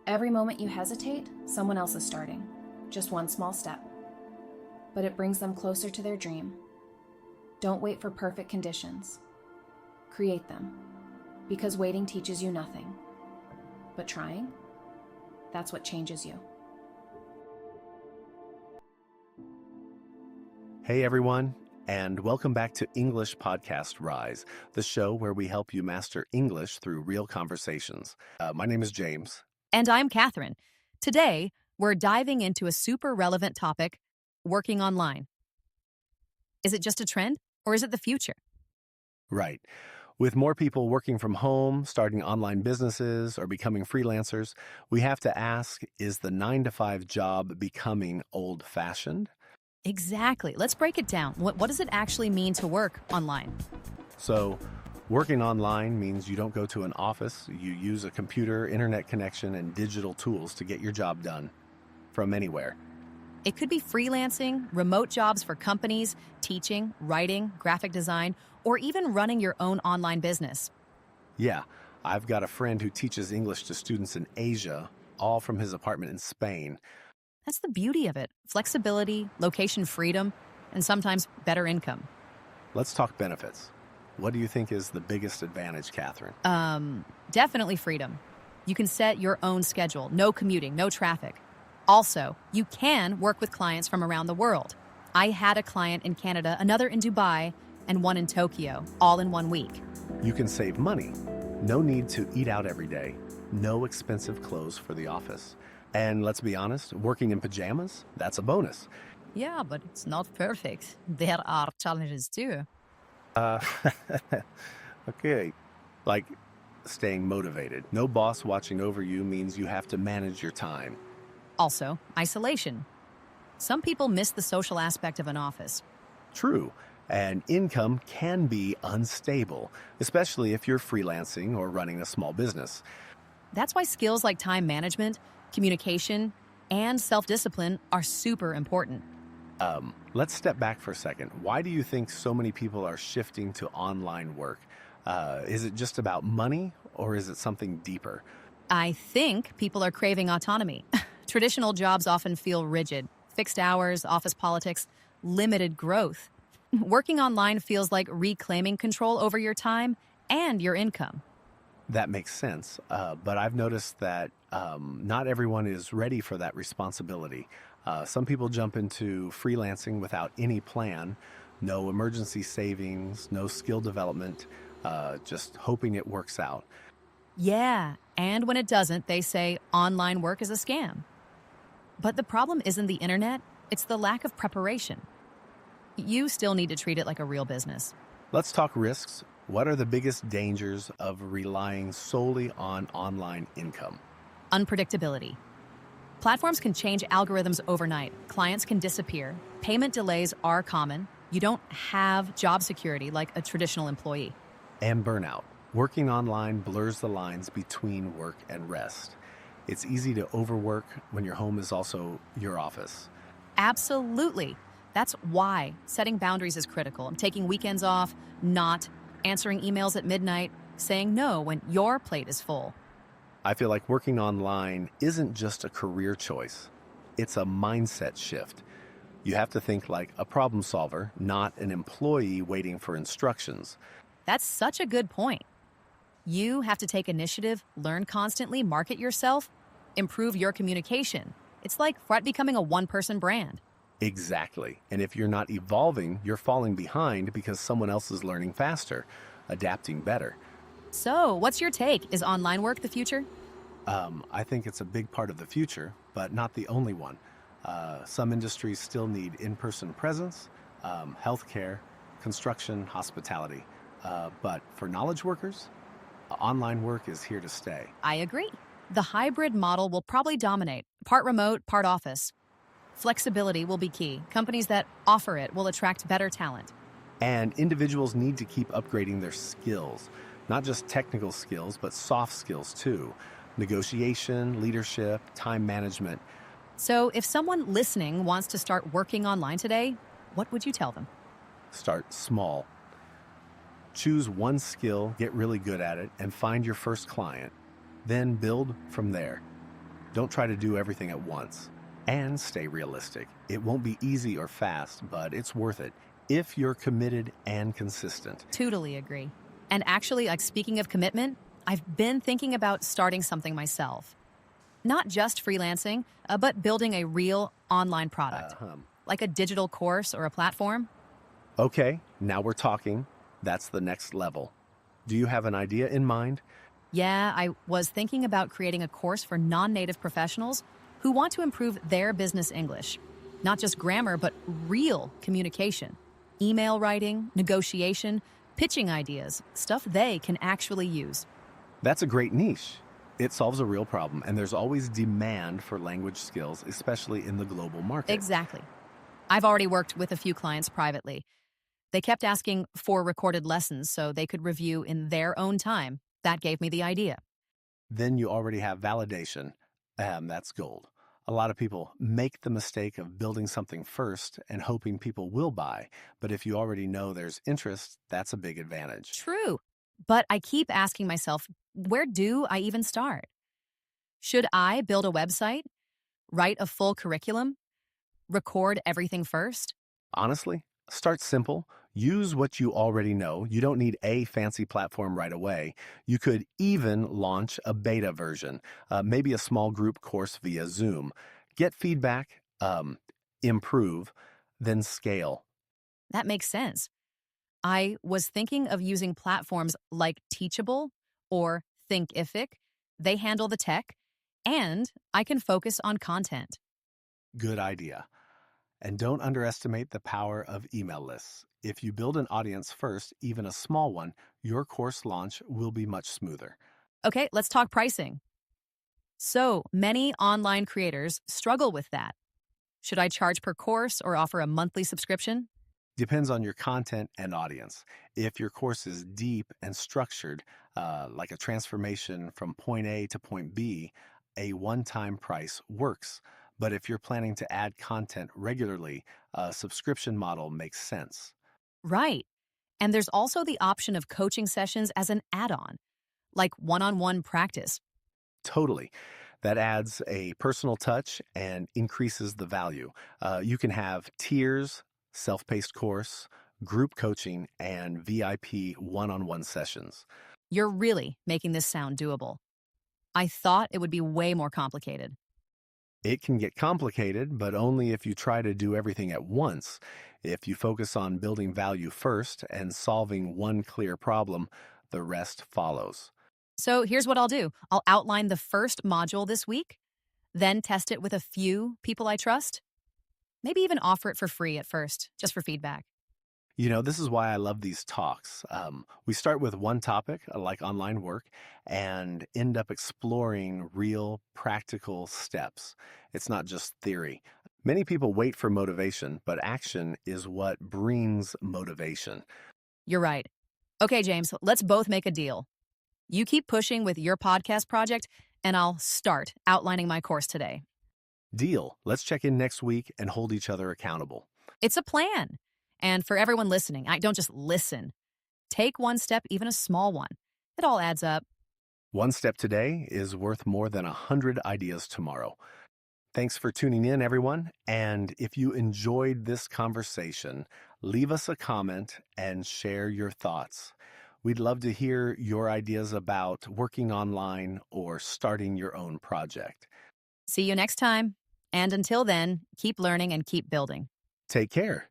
Every moment you hesitate, someone else is starting. Just one small step. But it brings them closer to their dream. Don't wait for perfect conditions. Create them. Because waiting teaches you nothing. But trying, that's what changes you. Hey everyone, and welcome back to English Podcast Rise, the show where we help you master English through real conversations. My name is James. And I'm Catherine. Today, we're diving into a super relevant topic, working online. Is it just a trend, or is it the future? Right. With more people working from home, starting online businesses, or becoming freelancers, we have to ask, is the 9-to-5 job becoming old-fashioned? Exactly. Let's break it down. What does it actually mean to work online? So, working online means you don't go to an office, you use a computer, internet connection, and digital tools to get your job done from anywhere. It could be freelancing, remote jobs for companies, teaching, writing, graphic design, or even running your own online business. Yeah, I've got a friend who teaches English to students in Asia, all from his apartment in Spain. That's the beauty of it. Flexibility, location freedom, and sometimes better income. Let's talk benefits. What do you think is the biggest advantage, Catherine? Definitely freedom. You can set your own schedule, no commuting, no traffic. Also, you can work with clients from around the world. I had a client in Canada, another in Dubai, and one in Tokyo, all in 1 week. You can save money. No need to eat out every day. No expensive clothes for the office. And let's be honest, working in pajamas, that's a bonus. Yeah, but it's not perfect. There are challenges too. Okay. Like staying motivated. No boss watching over you means you have to manage your time. Also, isolation. Some people miss the social aspect of an office. True. And income can be unstable, especially if you're freelancing or running a small business. That's why skills like time management, communication, and self-discipline are super important. Let's step back for a second. Why do you think so many people are shifting to online work? Is it just about money, or is it something deeper? I think people are craving autonomy. Traditional jobs often feel rigid, fixed hours, office politics, limited growth. Working online feels like reclaiming control over your time and your income. That makes sense, but I've noticed that not everyone is ready for that responsibility. Some people jump into freelancing without any plan, no emergency savings, no skill development, just hoping it works out. Yeah, and when it doesn't, they say online work is a scam. But the problem isn't the internet, it's the lack of preparation. You still need to treat it like a real business. Let's talk risks. What are the biggest dangers of relying solely on online income? Unpredictability. Platforms can change algorithms overnight. Clients can disappear. Payment delays are common. You don't have job security like a traditional employee. And burnout. Working online blurs the lines between work and rest. It's easy to overwork when your home is also your office. Absolutely. That's why setting boundaries is critical. Taking weekends off, not answering emails at midnight, saying no when your plate is full. I feel like working online isn't just a career choice. It's a mindset shift. You have to think like a problem solver, not an employee waiting for instructions. That's such a good point. You have to take initiative, learn constantly, market yourself, improve your communication. It's like becoming a one-person brand. Exactly. And if you're not evolving, you're falling behind because someone else is learning faster, adapting better. So, what's your take? Is online work the future? I think it's a big part of the future, but not the only one. Some industries still need in-person presence, healthcare, construction, hospitality. But for knowledge workers, online work is here to stay. I agree. The hybrid model will probably dominate, part remote, part office. Flexibility will be key. Companies that offer it will attract better talent. And individuals need to keep upgrading their skills, not just technical skills, but soft skills too. Negotiation, leadership, time management. So if someone listening wants to start working online today, what would you tell them? Start small. Choose one skill, get really good at it, and find your first client. Then build from there. Don't try to do everything at once. And stay realistic. It won't be easy or fast, but it's worth it if you're committed and consistent. Totally agree. And actually, like speaking of commitment, I've been thinking about starting something myself. Not just freelancing, but building a real online product, like a digital course or a platform. Okay, now we're talking. That's the next level. Do you have an idea in mind? Yeah, I was thinking about creating a course for non-native professionals who want to improve their business English. Not just grammar, but real communication. Email writing, negotiation, pitching ideas, stuff they can actually use. That's a great niche. It solves a real problem, and there's always demand for language skills, especially in the global market. Exactly. I've already worked with a few clients privately. They kept asking for recorded lessons so they could review in their own time. That gave me the idea. Then you already have validation. That's gold. A lot of people make the mistake of building something first and hoping people will buy. But if you already know there's interest, that's a big advantage. True. But I keep asking myself, where do I even start? Should I build a website, write a full curriculum, record everything first? Honestly, start simple. Use what you already know. You don't need a fancy platform right away. You could even launch a beta version, maybe a small group course via Zoom. Get feedback, improve, then scale. That makes sense. I was thinking of using platforms like Teachable or Thinkific. They handle the tech, and I can focus on content. Good idea. And don't underestimate the power of email lists. If you build an audience first, even a small one, your course launch will be much smoother. Okay, let's talk pricing. So many online creators struggle with that. Should I charge per course or offer a monthly subscription? Depends on your content and audience. If your course is deep and structured, like a transformation from point A to point B, a one-time price works. But if you're planning to add content regularly, a subscription model makes sense. Right. And there's also the option of coaching sessions as an add-on, like one-on-one practice. Totally. That adds a personal touch and increases the value. You can have tiers, self-paced course, group coaching, and VIP one-on-one sessions. You're really making this sound doable. I thought it would be way more complicated. It can get complicated, but only if you try to do everything at once. If you focus on building value first and solving one clear problem, the rest follows. So here's what I'll do. I'll outline the first module this week, then test it with a few people I trust. Maybe even offer it for free at first, just for feedback. You know, this is why I love these talks. We start with one topic, like online work, and end up exploring real practical steps. It's not just theory. Many people wait for motivation, but action is what brings motivation. You're right. Okay, James, let's both make a deal. You keep pushing with your podcast project, and I'll start outlining my course today. Deal. Let's check in next week and hold each other accountable. It's a plan. And for everyone listening, don't just listen. Take one step, even a small one. It all adds up. One step today is worth more than 100 ideas tomorrow. Thanks for tuning in, everyone. And if you enjoyed this conversation, leave us a comment and share your thoughts. We'd love to hear your ideas about working online or starting your own project. See you next time. And until then, keep learning and keep building. Take care.